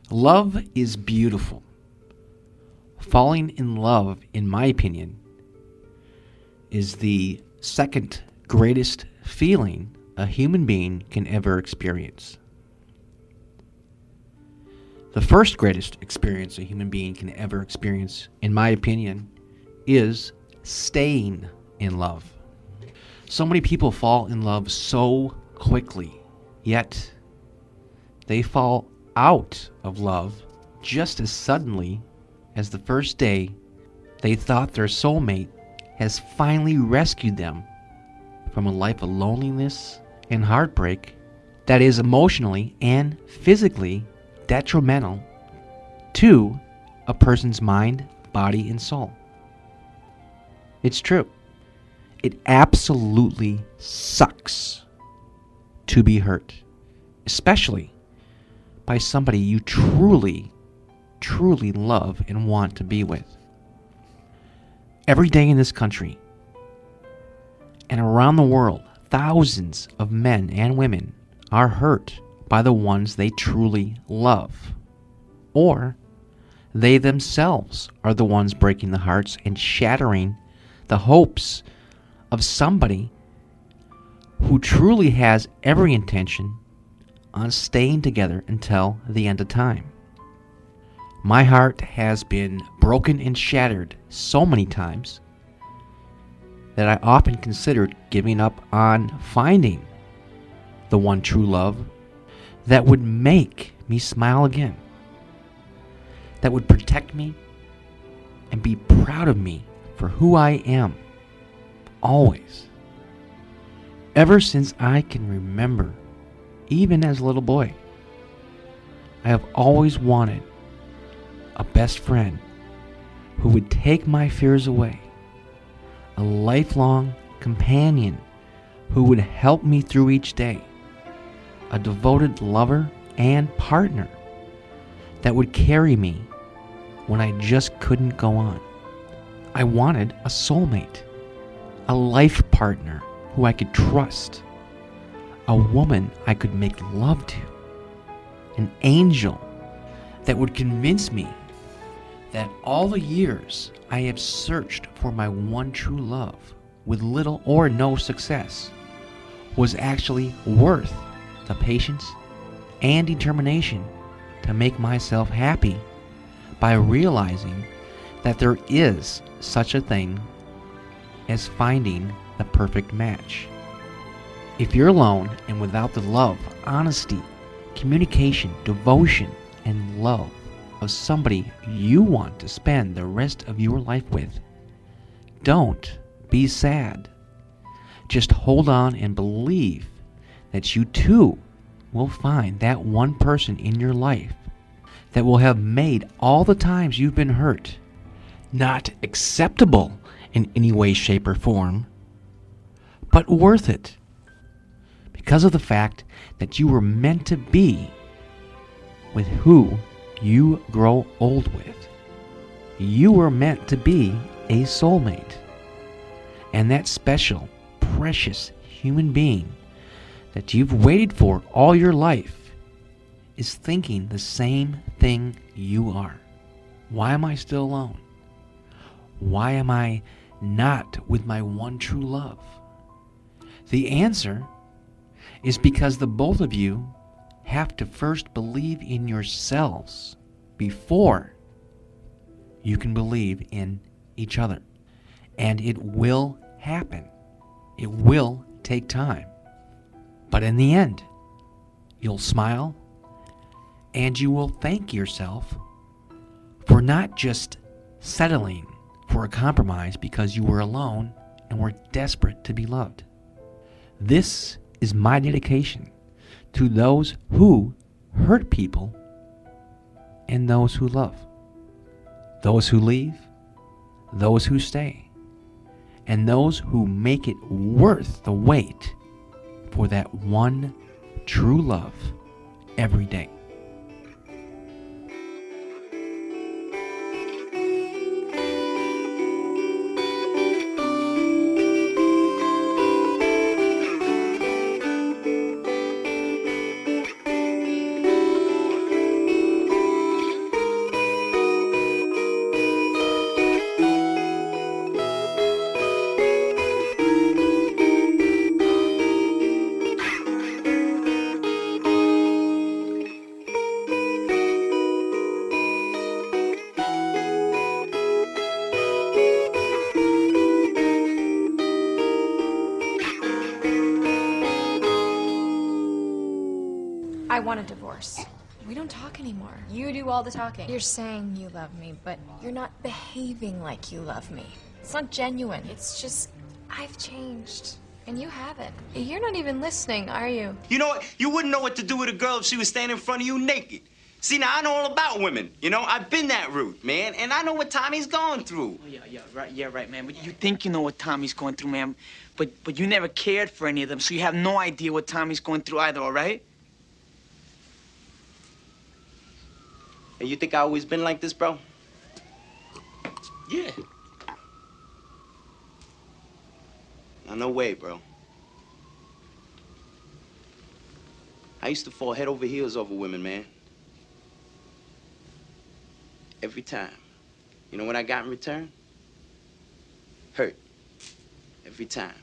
Love is beautiful. Falling in love, in my opinion, is the second greatest feeling a human being can ever experience. The first greatest experience a human being can ever experience, in my opinion, is staying in love. So many people fall in love so quickly, yet they fall out of love just as suddenly as the first day they thought their soulmate has finally rescued them from a life of loneliness and heartbreak that is emotionally and physically detrimental to a person's mind, body, and soul. It's true. It absolutely sucks to be hurt, especially by somebody you truly, truly love and want to be with. Every day in this country and around the world, thousands of men and women are hurt by the ones they truly love. Or they themselves are the ones breaking the hearts and shattering the hopes of somebody who truly has every intention on staying together until the end of time. My heart has been broken and shattered so many times that I often considered giving up on finding the one true love that would make me smile again, that would protect me and be proud of me for who I am, always. Ever since I can remember, even as a little boy, I have always wanted a best friend who would take my fears away, a lifelong companion who would help me through each day, a devoted lover and partner that would carry me when I just couldn't go on. I wanted a soulmate, a life partner who I could trust, a woman I could make love to, an angel that would convince me that all the years I have searched for my one true love with little or no success was actually worth the patience and determination to make myself happy by realizing that there is such a thing as finding the perfect match. If you're alone and without the love, honesty, communication, devotion, and love of somebody you want to spend the rest of your life with, don't be sad. Just hold on and believe that you too will find that one person in your life that will have made all the times you've been hurt not acceptable in any way, shape, or form, but worth it because of the fact that you were meant to be with who you grow old with. You were meant to be a soulmate. And that special, precious human being that you've waited for all your life is thinking the same thing you are. Why am I still alone? Why am I not with my one true love? The answer is because the both of you have to first believe in yourselves before you can believe in each other. And it will happen. It will take time. But in the end, you'll smile and you will thank yourself for not just settling for a compromise because you were alone and were desperate to be loved. This is my dedication to those who hurt people and those who love, those who leave, those who stay, and those who make it worth the wait for that one true love every day. I want a divorce. We don't talk anymore. You do all the talking. You're saying you love me, but you're not behaving like you love me. It's not genuine. It's just, I've changed. And you haven't. You're not even listening, are you? You know what? You wouldn't know what to do with a girl if she was standing in front of you naked. See, now I know all about women. You know, I've been that route, man, and I know what Tommy's going through. Oh, yeah, right, man. But you think you know what Tommy's going through, man. But you never cared for any of them, so you have no idea what Tommy's going through either, all right? And you think I always been like this, bro? Yeah. No way, bro. I used to fall head over heels over women, man. Every time. You know what I got in return? Hurt. Every time.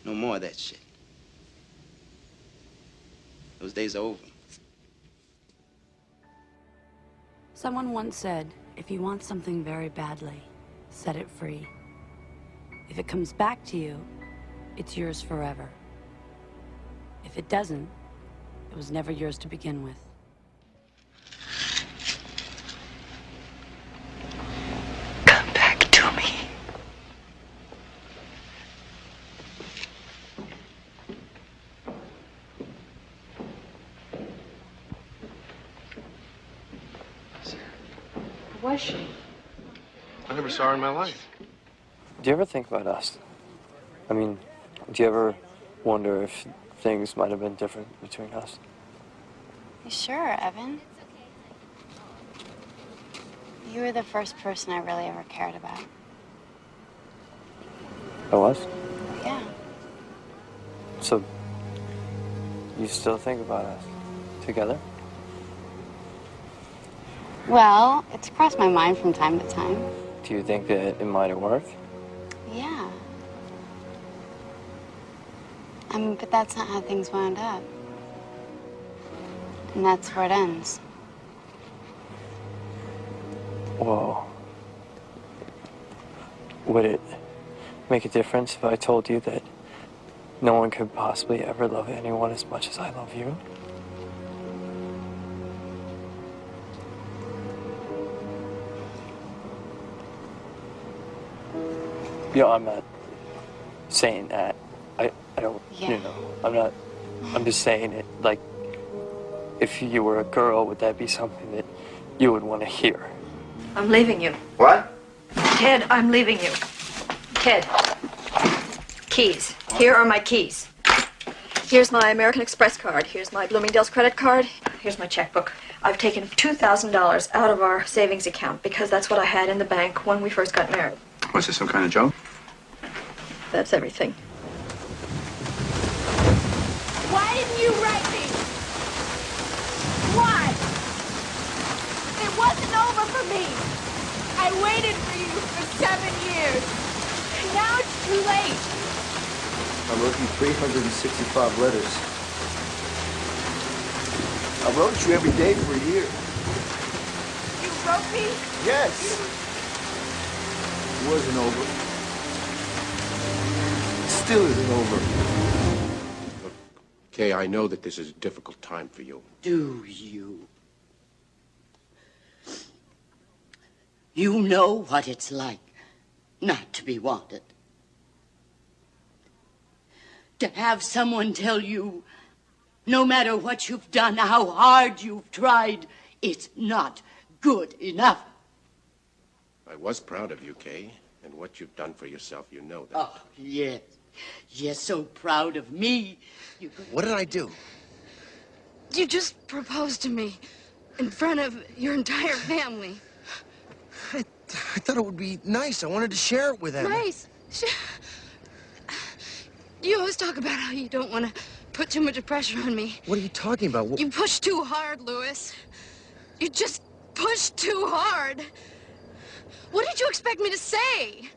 No more of that shit. Those days are over. Someone once said, if you want something very badly, set it free. If it comes back to you, it's yours forever. If it doesn't, it was never yours to begin with. Come back to me. Who was she? I never saw her in my life. Do you ever think about us? I mean, do you ever wonder if things might have been different between us? You sure, Evan? You were the first person I really ever cared about. I was? Yeah. So, you still think about us together? Well, it's crossed my mind from time to time. Do you think that it might have worked? Yeah. But that's not how things wound up. And that's where it ends. Whoa. Would it make a difference if I told you that no one could possibly ever love anyone as much as I love you? You know, I'm not saying that. I don't, Yeah. you know, I'm just saying it, like, if you were a girl, would that be something that you would want to hear? I'm leaving you. What? Ted, I'm leaving you. Ted. Keys. Here are my keys. Here's my American Express card. Here's my Bloomingdale's credit card. Here's my checkbook. I've taken $2,000 out of our savings account because that's what I had in the bank when we first got married. Was this some kind of joke? That's everything. Why didn't you write me? Why? It wasn't over for me. I waited for you for 7 years. Now it's too late. I wrote you 365 letters. I wrote you every day for a year. You wrote me? Yes. It wasn't over. It still isn't over. Look, Kay, I know that this is a difficult time for you. Do you? You know what it's like not to be wanted. To have someone tell you, no matter what you've done, how hard you've tried, it's not good enough. I was proud of you, Kay, and what you've done for yourself, you know that. Oh, yes. You're so proud of me. What did I do? You just proposed to me in front of your entire family. I thought it would be nice. I wanted to share it with them. Nice. You always talk about how you don't want to put too much pressure on me. What are you talking about? You push too hard, Louis. You just push too hard. What did you expect me to say?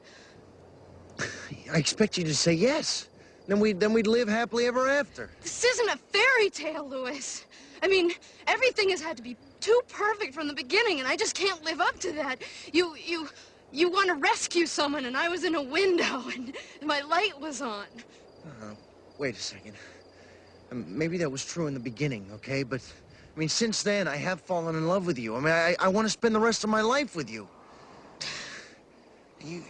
I expect you to say yes. Then we'd live happily ever after. This isn't a fairy tale, Louis. I mean, everything has had to be too perfect from the beginning, and I just can't live up to that. You want to rescue someone, and I was in a window, and my light was on. Wait a second. Maybe that was true in the beginning, okay? But, I mean, since then, I have fallen in love with you. I mean, I want to spend the rest of my life with you. You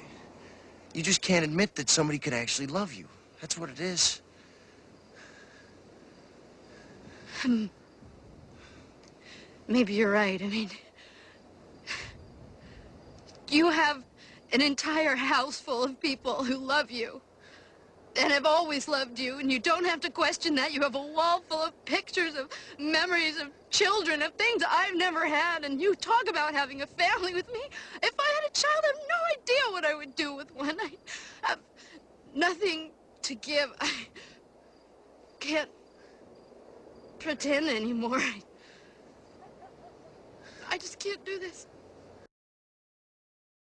just can't admit that somebody could actually love you. That's what it is. Maybe you're right. I mean, you have an entire house full of people who love you and have always loved you, and you don't have to question that. You have a wall full of pictures of memories of children, of things I've never had, and you talk about having a family with me. If I had a child, I have no idea what I would do with one. I have nothing to give. I can't pretend anymore. I just can't do this.